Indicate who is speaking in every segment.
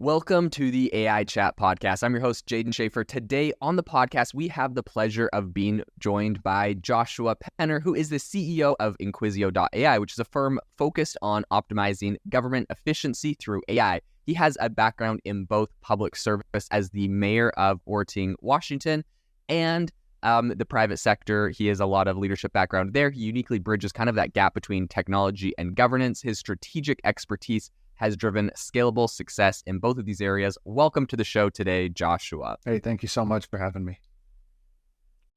Speaker 1: Welcome to the AI Chat Podcast. I'm your host, Jaden Schaefer. Today on the podcast, we have the pleasure of being joined by Joshua Penner, who is the CEO of Inquisio.AI, which is a firm focused on optimizing government efficiency through AI. He has a background in both public service as the mayor of Orting, Washington, and the private sector. He has a lot of leadership background there. He uniquely bridges kind of that gap between technology and governance. His strategic expertise has driven scalable success in both of these areas. Welcome to the show today, Joshua.
Speaker 2: Hey, thank you so much for having me.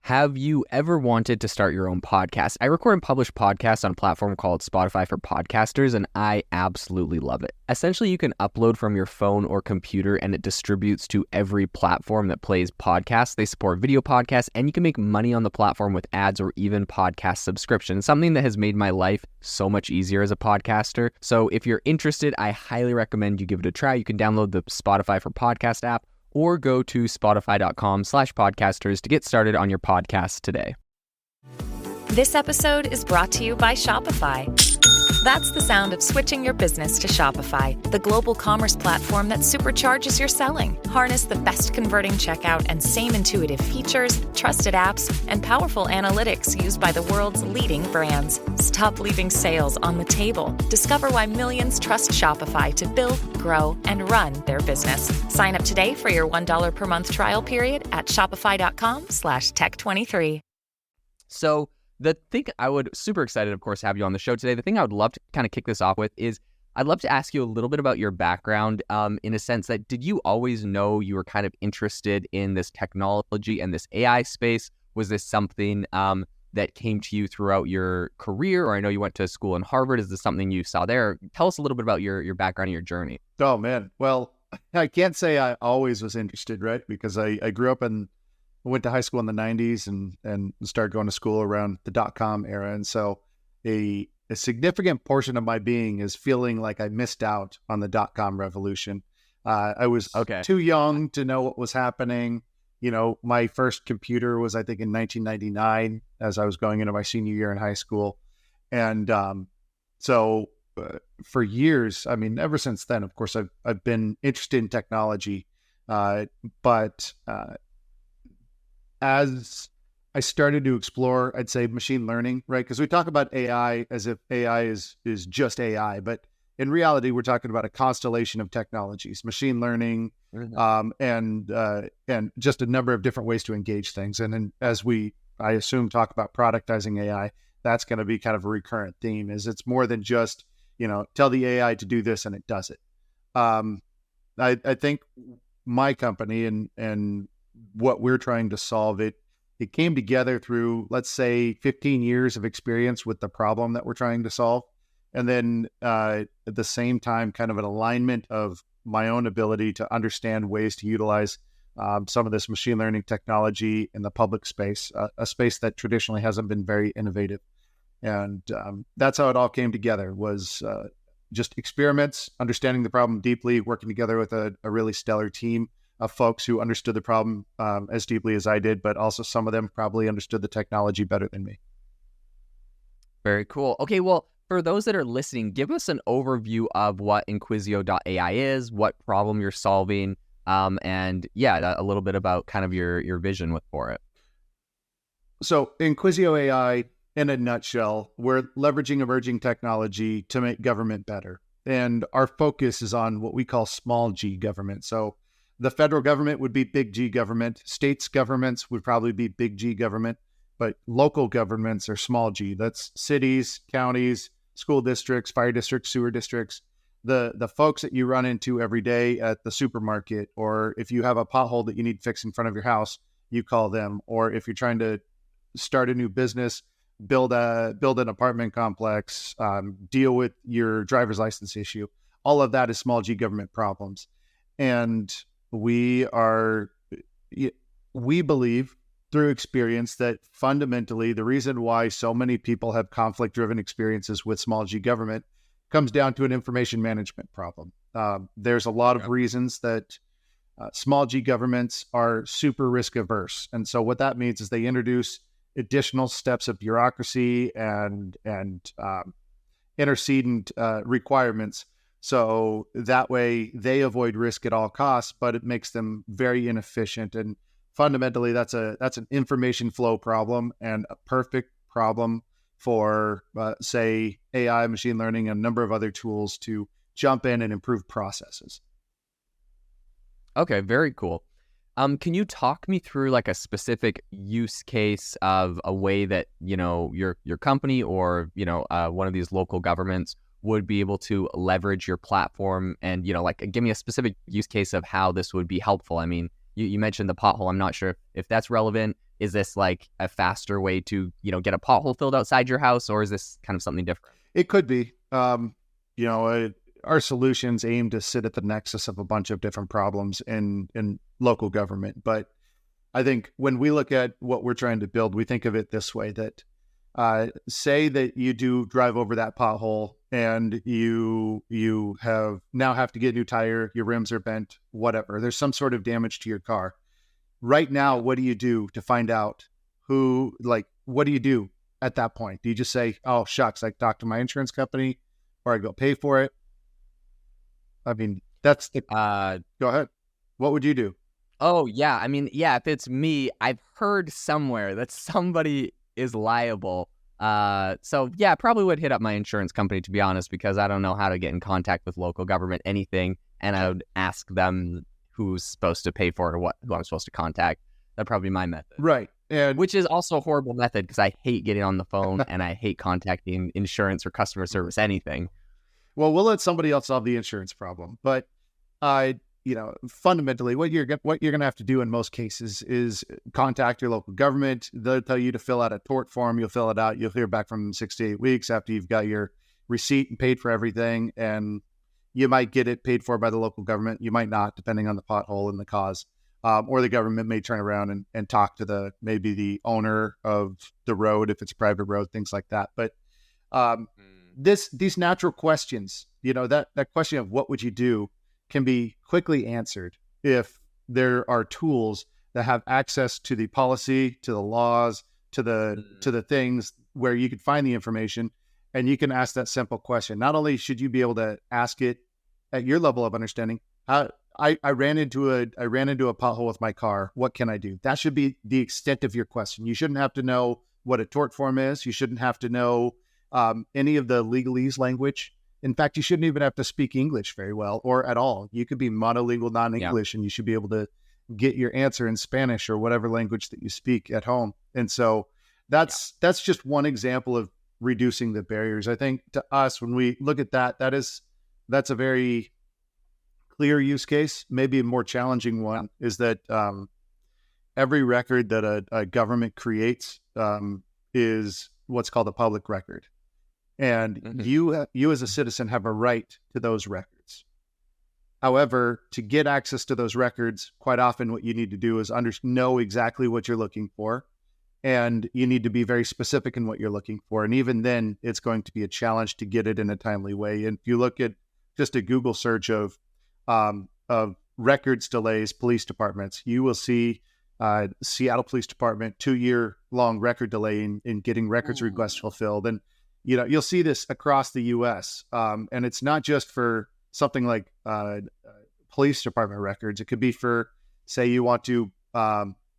Speaker 1: Have you ever wanted to start your own podcast? I record and publish podcasts on a platform called Spotify for Podcasters, and I absolutely love it. Essentially, you can upload from your phone or computer, and it distributes to every platform that plays podcasts. They support video podcasts, and you can make money on the platform with ads or even podcast subscriptions, something that has made my life so much easier as a podcaster. So if you're interested, I highly recommend you give it a try. You can download the Spotify for Podcast app, or go to spotify.com/podcasters to get started on your podcast today.
Speaker 3: This episode is brought to you by Shopify. That's the sound of switching your business to Shopify, the global commerce platform that supercharges your selling. Harness the best converting checkout and same intuitive features, trusted apps, and powerful analytics used by the world's leading brands. Stop leaving sales on the table. Discover why millions trust Shopify to build, grow, and run their business. Sign up today for your $1 per month trial period at shopify.com/tech23.
Speaker 1: So the thing I would super excited, of course, to have you on the show today. The thing I would love to kind of kick this off with is I'd love to ask you a little bit about your background in a sense that did you always know you were kind of interested in this technology and this AI space? Was this something that came to you throughout your career? Or I know you went to school in Harvard. Is this something you saw there? Tell us a little bit about your background and your journey.
Speaker 2: Oh, man. Well, I can't say I always was interested, right? Because I grew up went to high school in the 90s and started going to school around the .com era. And so a significant portion of my being is feeling like I missed out on the .com revolution. I was too young to know what was happening. You know, my first computer was, I think, in 1999 as I was going into my senior year in high school. And so for years, I mean, ever since then, of course, I've been interested in technology. But as I started to explore, I'd say machine learning, right? Because we talk about AI as if AI is just AI, but in reality, we're talking about a constellation of technologies, machine learning, and just a number of different ways to engage things. And then as I assume, talk about productizing AI, that's going to be kind of a recurrent theme. Is it's more than just tell the AI to do this and it does it. I think my company and what we're trying to solve, it came together through, let's say, 15 years of experience with the problem that we're trying to solve. And then at the same time, kind of an alignment of my own ability to understand ways to utilize some of this machine learning technology in the public space, a space that traditionally hasn't been very innovative. And that's how it all came together, was just experiments, understanding the problem deeply, working together with a really stellar team of folks who understood the problem as deeply as I did, but also some of them probably understood the technology better than me.
Speaker 1: Very cool. Okay, well, for those that are listening, give us an overview of what Inquisio.AI is, what problem you're solving, and a little bit about kind of your vision for it.
Speaker 2: So Inquisio.AI, in a nutshell, we're leveraging emerging technology to make government better. And our focus is on what we call small g government. So the federal government would be big G government. States governments would probably be big G government, but local governments are small g. That's cities, counties, school districts, fire districts, sewer districts, the folks that you run into every day at the supermarket, or if you have a pothole that you need fixed in front of your house, you call them. Or if you're trying to start a new business, build an apartment complex, deal with your driver's license issue, all of that is small g government problems. And we believe through experience that fundamentally the reason why so many people have conflict-driven experiences with small g government comes down to an information management problem. There's a lot of reasons that small g governments are super risk averse. And so what that means is they introduce additional steps of bureaucracy and antecedent requirements So that way they avoid risk at all costs, but it makes them very inefficient. And fundamentally, that's an information flow problem and a perfect problem for, say, AI, machine learning, and a number of other tools to jump in and improve processes.
Speaker 1: Okay, very cool. Can you talk me through like a specific use case of a way that, your company or, one of these local governments would be able to leverage your platform and, like give me a specific use case of how this would be helpful? I mean, you mentioned the pothole. I'm not sure if that's relevant. Is this like a faster way to, get a pothole filled outside your house, or is this kind of something different?
Speaker 2: It could be. Our solutions aim to sit at the nexus of a bunch of different problems in local government. But I think when we look at what we're trying to build, we think of it this way, that say that you do drive over that pothole and you have to get a new tire, your rims are bent, whatever. There's some sort of damage to your car. Right now, what do you do to find out what do you do at that point? Do you just say, oh, shucks, I talked to my insurance company, or I go pay for it? I mean, that's the, go ahead. What would you do?
Speaker 1: Oh, yeah. I mean, yeah, if it's me, I've heard somewhere that somebody is liable. So yeah, I probably would hit up my insurance company, to be honest, because I don't know how to get in contact with local government, anything. And I would ask them who's supposed to pay for it or who I'm supposed to contact. That'd probably be my method.
Speaker 2: Right. And
Speaker 1: which is also a horrible method because I hate getting on the phone and I hate contacting insurance or customer service, anything.
Speaker 2: Well, we'll let somebody else solve the insurance problem. But, fundamentally, what you're going to have to do in most cases is contact your local government. They'll tell you to fill out a tort form. You'll fill it out. You'll hear back from them 6 to 8 weeks after you've got your receipt and paid for everything. And you might get it paid for by the local government. You might not, depending on the pothole and the cause. Or the government may turn around and talk to maybe the owner of the road, if it's a private road, things like that. But these natural questions, that question of what would you do can be quickly answered if there are tools that have access to the policy, to the laws, to the things where you can find the information, and you can ask that simple question. Not only should you be able to ask it at your level of understanding, I ran into a pothole with my car. What can I do? That should be the extent of your question. You shouldn't have to know what a tort form is. You shouldn't have to know any of the legalese language. In fact, you shouldn't even have to speak English very well or at all. You could be monolingual, non-English, and you should be able to get your answer in Spanish or whatever language that you speak at home. And so that's just one example of reducing the barriers. I think to us, when we look at that's a very clear use case. Maybe a more challenging one is that every record that a government creates is what's called a public record. And you as a citizen have a right to those records. However, to get access to those records, quite often what you need to do is know exactly what you're looking for. And you need to be very specific in what you're looking for. And even then, it's going to be a challenge to get it in a timely way. And if you look at just a Google search of records delays, police departments, you will see Seattle Police Department 2-year-long record delay in getting records requests fulfilled. And you'll see this across the U.S. And it's not just for something like police department records. It could be for, say, you want to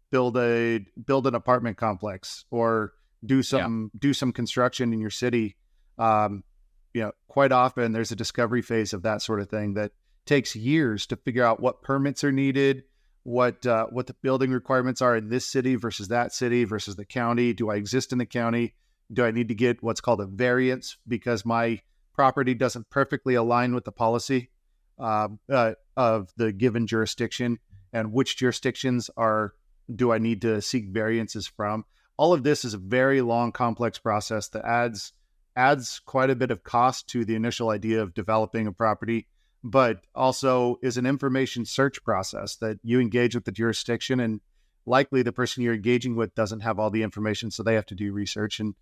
Speaker 2: build an apartment complex or do some construction in your city. Quite often there's a discovery phase of that sort of thing that takes years to figure out what permits are needed, what the building requirements are in this city versus that city versus the county. Do I exist in the county? Do I need to get what's called a variance because my property doesn't perfectly align with the policy of the given jurisdiction? And which jurisdictions do I need to seek variances from? All of this is a very long, complex process that adds quite a bit of cost to the initial idea of developing a property, but also is an information search process that you engage with the jurisdiction, and likely the person you're engaging with doesn't have all the information, so they have to do research. And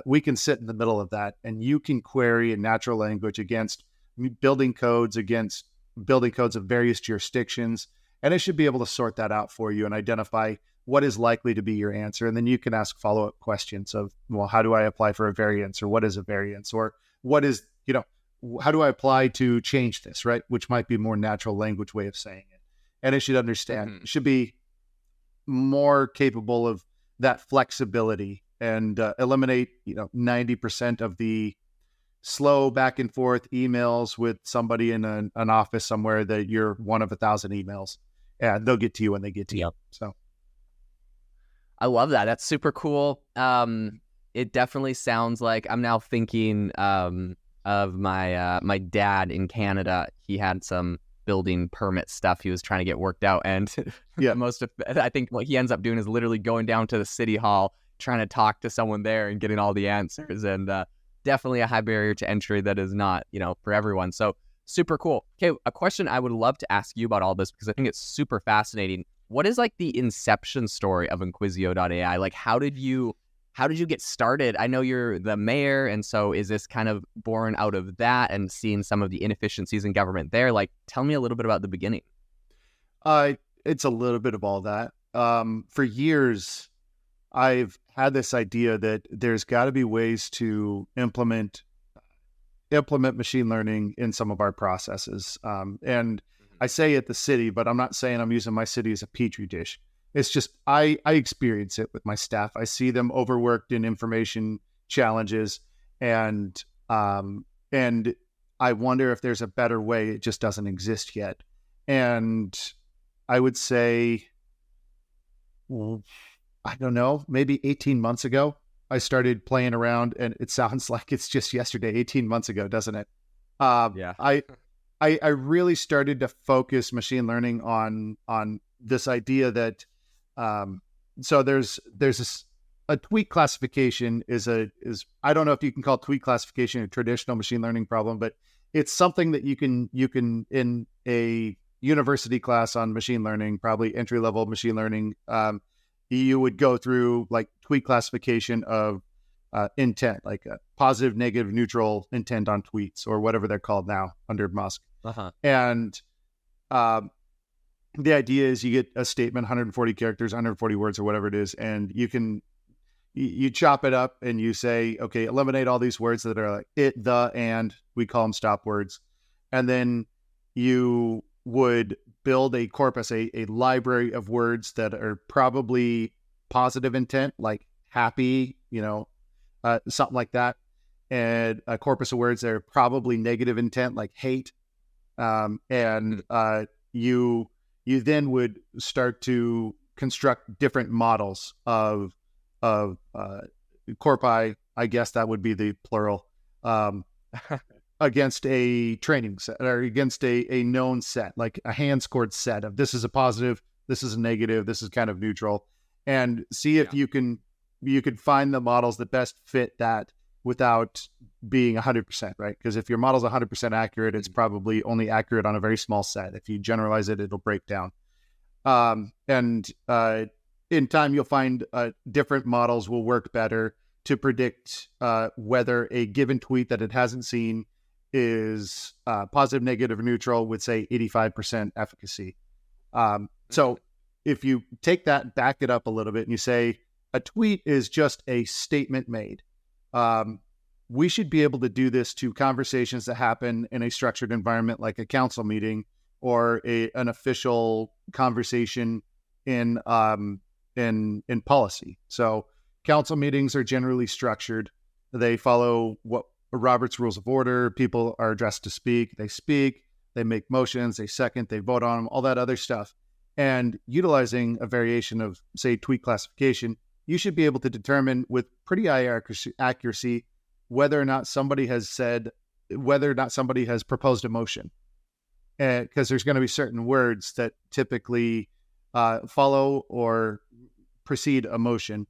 Speaker 2: we can sit in the middle of that, and you can query in natural language against building codes of various jurisdictions, and it should be able to sort that out for you and identify what is likely to be your answer. And then you can ask follow-up questions of, well, how do I apply for a variance, or what is a variance, or what is, how do I apply to change this, right? Which might be a more natural language way of saying it. And it should understand, it should be more capable of that flexibility and eliminate, 90% of the slow back and forth emails with somebody in an office somewhere that you're one of 1,000 emails, and they'll get to you when they get to you. So
Speaker 1: I love that. That's super cool. It definitely sounds like I'm now thinking of my dad in Canada. He had some building permit stuff he was trying to get worked out, and I think what he ends up doing is literally going down to the city hall, trying to talk to someone there and getting all the answers, and definitely a high barrier to entry that is not, for everyone. So super cool. Okay, a question I would love to ask you about all this, because I think it's super fascinating. What is like the inception story of Inquisio.AI? Like, how did you get started? I know you're the mayor, and so is this kind of born out of that and seeing some of the inefficiencies in government there? Like, tell me a little bit about the beginning.
Speaker 2: It's a little bit of all that. For years, I've had this idea that there's got to be ways to implement machine learning in some of our processes. And I say at the city, but I'm not saying I'm using my city as a petri dish. It's just I experience it with my staff. I see them overworked in information challenges, and I wonder if there's a better way. It just doesn't exist yet. And I would say, I don't know, maybe 18 months ago, I started playing around, and it sounds like it's just yesterday, 18 months ago, doesn't it?
Speaker 1: Yeah.
Speaker 2: I really started to focus machine learning on this idea that, so there's a tweak classification is I don't know if you can call tweak classification a traditional machine learning problem, but it's something that you can in a university class on machine learning, probably entry level machine learning, you would go through like tweak classification of intent, like a positive, negative, neutral intent on tweets, or whatever they're called now under Musk. And the idea is you get a statement, 140 characters, 140 words, or whatever it is, and you chop it up and you say, okay, eliminate all these words that are like it, the, and, we call them stop words. And then you would build a corpus, a library of words that are probably positive intent, like happy, something like that. And a corpus of words that are probably negative intent, like hate. You then would start to construct different models of corpi, I guess that would be the plural, against a training set, or against a known set, like a hand scored set of this is a positive, this is a negative, this is kind of neutral, and see if you can find the models that best fit that without being 100%, right? Because if your model's 100% accurate, it's probably only accurate on a very small set. If you generalize it, it'll break down. In time, you'll find different models will work better to predict whether a given tweet that it hasn't seen is positive, negative, or neutral with, say, 85% efficacy. So if you take that, back it up a little bit, and you say a tweet is just a statement made, we should be able to do this to conversations that happen in a structured environment like a council meeting or an official conversation in policy. So council meetings are generally structured. They follow what Robert's Rules of Order. People are addressed to speak. They make motions, they second, they vote on them, all that other stuff. And utilizing a variation of, say, tweak classification, you should be able to determine with pretty high accuracy whether or not somebody has proposed a motion. Because there's going to be certain words that typically follow or precede a motion.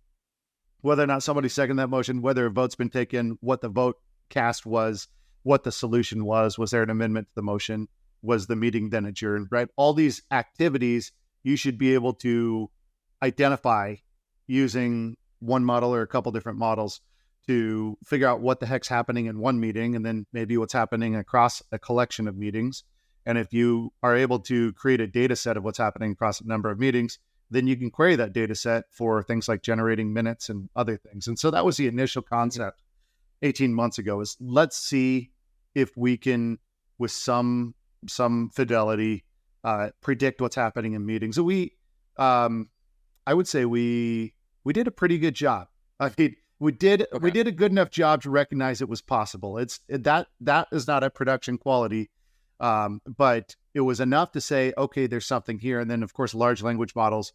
Speaker 2: Whether or not somebody seconded that motion, whether a vote's been taken, what the vote cast was, what the solution was there an amendment to the motion, was the meeting then adjourned, right? All these activities you should be able to identify using one model or a couple different models to figure out what the heck's happening in one meeting, and then maybe what's happening across a collection of meetings. And if you are able to create a data set of what's happening across a number of meetings, then you can query that data set for things like generating minutes and other things. And so that was the initial concept 18 months ago, is let's see if we can, with some fidelity, predict what's happening in meetings. So I would say we did a pretty good job. I mean, we did a good enough job to recognize it was possible. That is not a production quality, but it was enough to say, okay, there's something here. And then, of course, large language models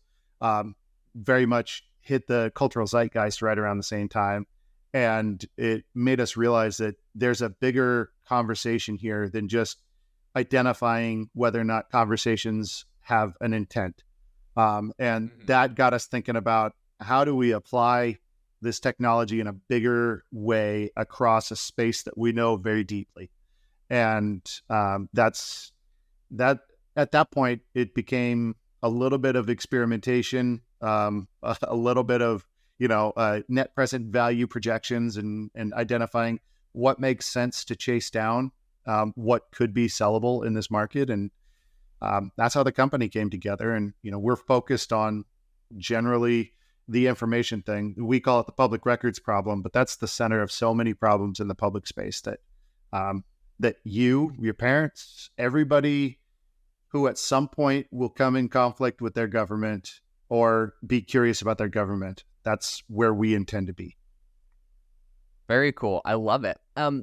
Speaker 2: very much hit the cultural zeitgeist right around the same time. And it made us realize that there's a bigger conversation here than just identifying whether or not conversations have an intent. And that got us thinking about how do we apply this technology in a bigger way across a space that we know very deeply. And that's that. At that point, it became a little bit of experimentation, a little bit of net present value projections, and identifying what makes sense to chase down, what could be sellable in this market, and that's how the company came together. And we're focused on generally the information thing. We call it the public records problem, but that's the center of so many problems in the public space that your parents, everybody who at some point will come in conflict with their government or be curious about their government. That's where we intend to be.
Speaker 1: Very cool. I love it.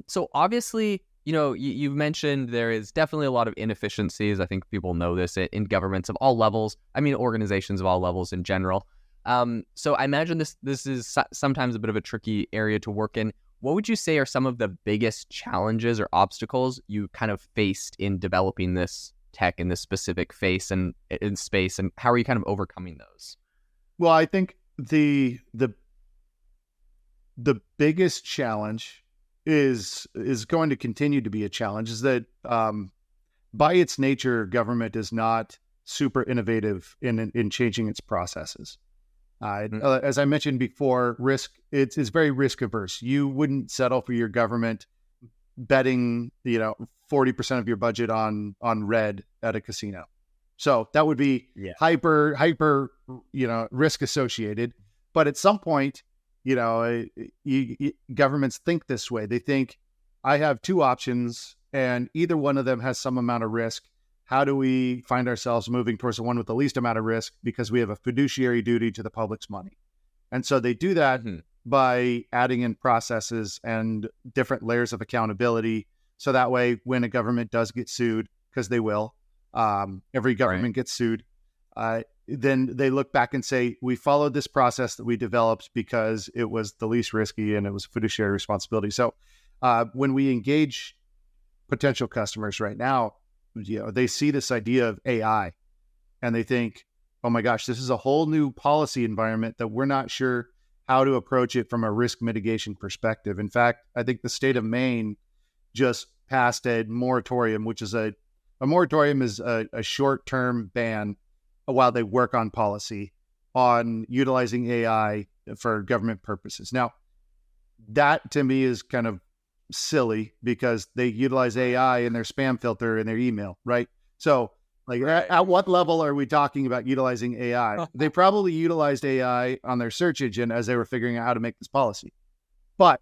Speaker 1: So obviously, you've mentioned there is definitely a lot of inefficiencies. I think people know this in governments of all levels. I mean, organizations of all levels in general. So I imagine this is sometimes a bit of a tricky area to work in. What would you say are some of the biggest challenges or obstacles you kind of faced in developing this tech in this specific space, and how are you kind of overcoming those?
Speaker 2: Well, I think the biggest challenge is going to continue to be a challenge, is that by its nature, government is not super innovative in changing its processes. As I mentioned before, it's very risk averse. You wouldn't settle for your government betting 40% of your budget on red at a casino. So that would be hyper risk associated. But at some point, governments think this way. They think, I have two options and either one of them has some amount of risk. How do we find ourselves moving towards the one with the least amount of risk, because we have a fiduciary duty to the public's money? And so they do that by adding in processes and different layers of accountability. So that way, when a government does get sued, because they will, every government gets sued, then they look back and say, we followed this process that we developed because it was the least risky and it was fiduciary responsibility. So when we engage potential customers right now, they see this idea of AI and they think, oh my gosh, this is a whole new policy environment that we're not sure how to approach it from a risk mitigation perspective. In fact, I think the state of Maine just passed a moratorium, which is a moratorium is a short-term ban while they work on policy on utilizing AI for government purposes. Now, that to me is kind of silly because they utilize AI in their spam filter in their email, right? So at what level are we talking about utilizing AI? They probably utilized AI on their search engine as they were figuring out how to make this policy. But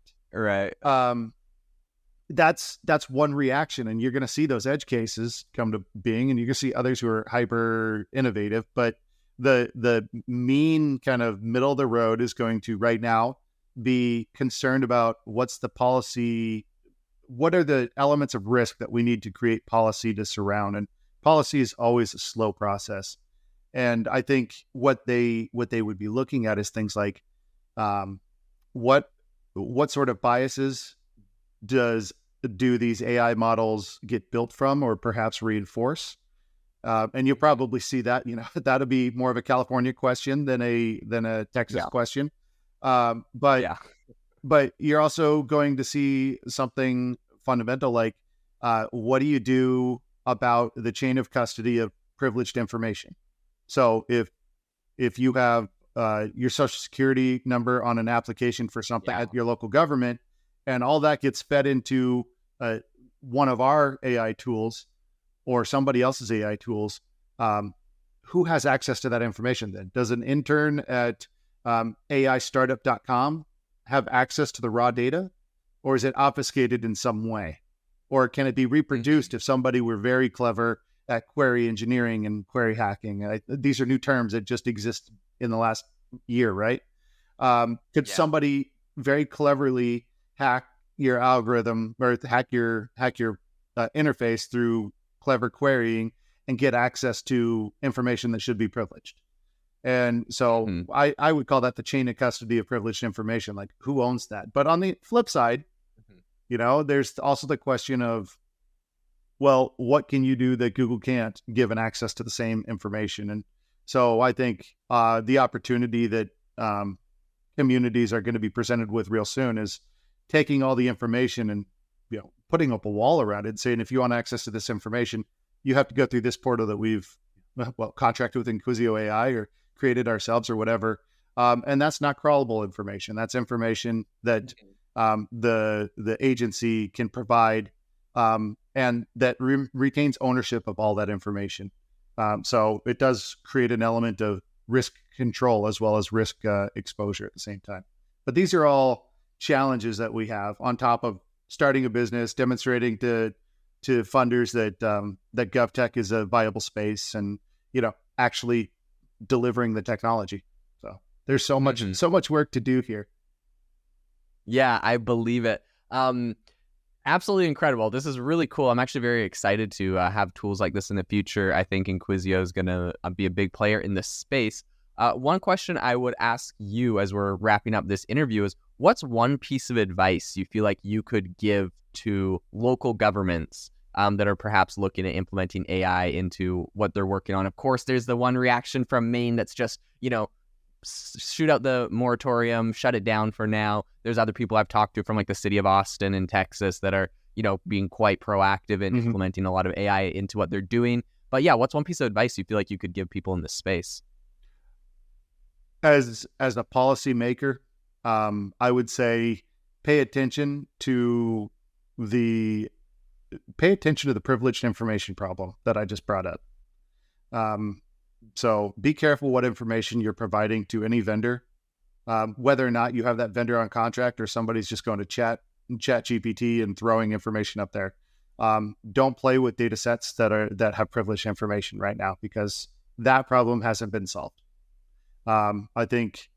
Speaker 2: that's one reaction, and you're going to see those edge cases come to being, and you're going to see others who are hyper innovative. But the mean kind of middle of the road is going to right now be concerned about what's the policy, what are the elements of risk that we need to create policy to surround. And policy is always a slow process. And I think what they would be looking at is things like what sort of biases do these AI models get built from, or perhaps reinforce? And you'll probably see that, that'll be more of a California question than a Texas question. But you're also going to see something fundamental like, what do you do about the chain of custody of privileged information? So if you have your social security number on an application for something at your local government, and all that gets fed into one of our AI tools or somebody else's AI tools, who has access to that information then? Does an intern at AIstartup.com have access to the raw data, or is it obfuscated in some way? Or can it be reproduced if somebody were very clever at query engineering and query hacking? These are new terms that just exist in the last year, right? Could somebody very cleverly hack your algorithm or hack your interface through clever querying and get access to information that should be privileged? And so I would call that the chain of custody of privileged information. Like, who owns that? But on the flip side, there's also the question of, well, what can you do that Google can't, given access to the same information? And so I think the opportunity that communities are going to be presented with real soon is taking all the information and putting up a wall around it and saying, if you want access to this information, you have to go through this portal that we've contracted with Inquisio.AI or created ourselves or whatever. And that's not crawlable information. That's information that the agency can provide and that retains ownership of all that information. So it does create an element of risk control as well as risk exposure at the same time. But these are all challenges that we have on top of starting a business, demonstrating to funders that that GovTech is a viable space, and actually delivering the technology. So there's so much work to do here.
Speaker 1: Yeah, I believe it. Absolutely incredible. This is really cool. I'm actually very excited to have tools like this in the future. I think Inquisio is going to be a big player in this space. One question I would ask you as we're wrapping up this interview is, what's one piece of advice you feel like you could give to local governments that are perhaps looking at implementing AI into what they're working on? Of course, there's the one reaction from Maine that's just, shoot out the moratorium, shut it down for now. There's other people I've talked to from like the city of Austin and Texas that are, being quite proactive in implementing a lot of AI into what they're doing. But yeah, what's one piece of advice you feel like you could give people in this space?
Speaker 2: As a policymaker, I would say pay attention to the privileged information problem that I just brought up. So be careful what information you're providing to any vendor, whether or not you have that vendor on contract or somebody's just going to chat GPT and throwing information up there. Don't play with data sets that have privileged information right now, because that problem hasn't been solved. I think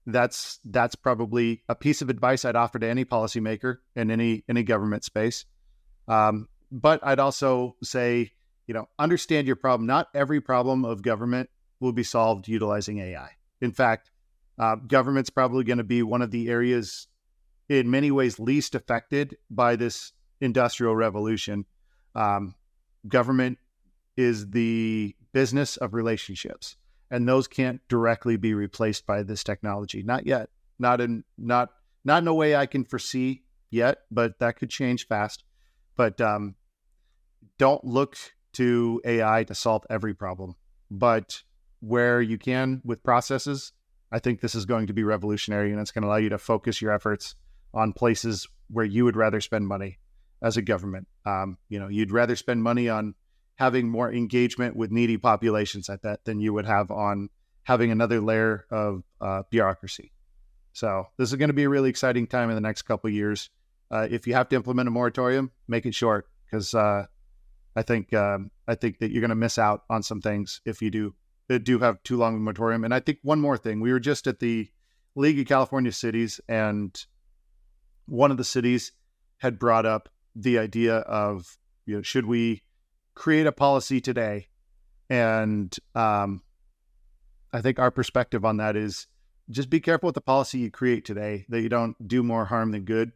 Speaker 2: that's probably a piece of advice I'd offer to any policymaker in any government space. But I'd also say, understand your problem. Not every problem of government will be solved utilizing AI. In fact, government's probably going to be one of the areas in many ways least affected by this industrial revolution. Government is the business of relationships, and those can't directly be replaced by this technology. Not yet. Not in a way I can foresee yet, but that could change fast. But don't look to AI to solve every problem. But where you can with processes, I think this is going to be revolutionary, and it's going to allow you to focus your efforts on places where you would rather spend money as a government. You'd rather spend money on having more engagement with needy populations at that than you would have on having another layer of bureaucracy. So this is going to be a really exciting time in the next couple of years. If you have to implement a moratorium, make it short, because I think that you're going to miss out on some things if you do have too long a moratorium. And I think one more thing, we were just at the League of California Cities, and one of the cities had brought up the idea of, should we create a policy today? And I think our perspective on that is just be careful with the policy you create today, that you don't do more harm than good,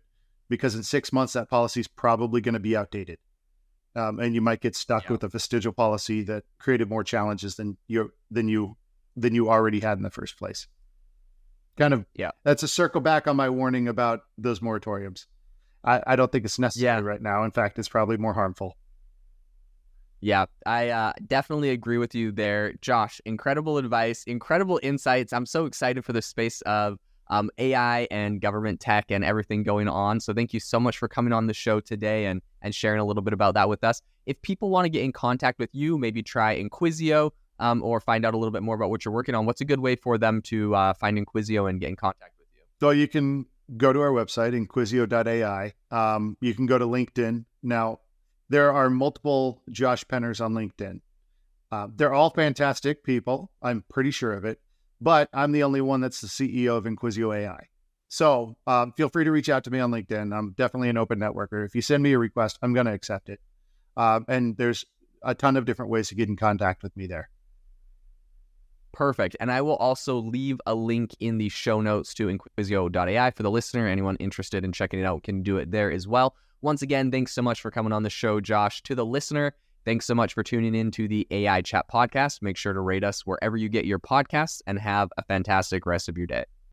Speaker 2: because in 6 months, that policy is probably going to be outdated. And you might get stuck with a vestigial policy that created more challenges than you already had in the first place. That's a circle back on my warning about those moratoriums. I don't think it's necessary right now. In fact, it's probably more harmful.
Speaker 1: Yeah, I definitely agree with you there, Josh. Incredible advice, incredible insights. I'm so excited for the space of AI and government tech and everything going on. So thank you so much for coming on the show today and sharing a little bit about that with us. If people want to get in contact with you, maybe try Inquisio or find out a little bit more about what you're working on, what's a good way for them to find Inquisio and get in contact with you?
Speaker 2: So you can go to our website, Inquisio.AI. You can go to LinkedIn. Now, there are multiple Josh Penners on LinkedIn. They're all fantastic people. I'm pretty sure of it. But I'm the only one that's the CEO of Inquisio.AI. So feel free to reach out to me on LinkedIn. I'm definitely an open networker. If you send me a request, I'm going to accept it. And there's a ton of different ways to get in contact with me there.
Speaker 1: Perfect. And I will also leave a link in the show notes to Inquisio.AI for the listener. Anyone interested in checking it out can do it there as well. Once again, thanks so much for coming on the show, Josh. To the listener, thanks so much for tuning in to the AI Chat podcast. Make sure to rate us wherever you get your podcasts and have a fantastic rest of your day.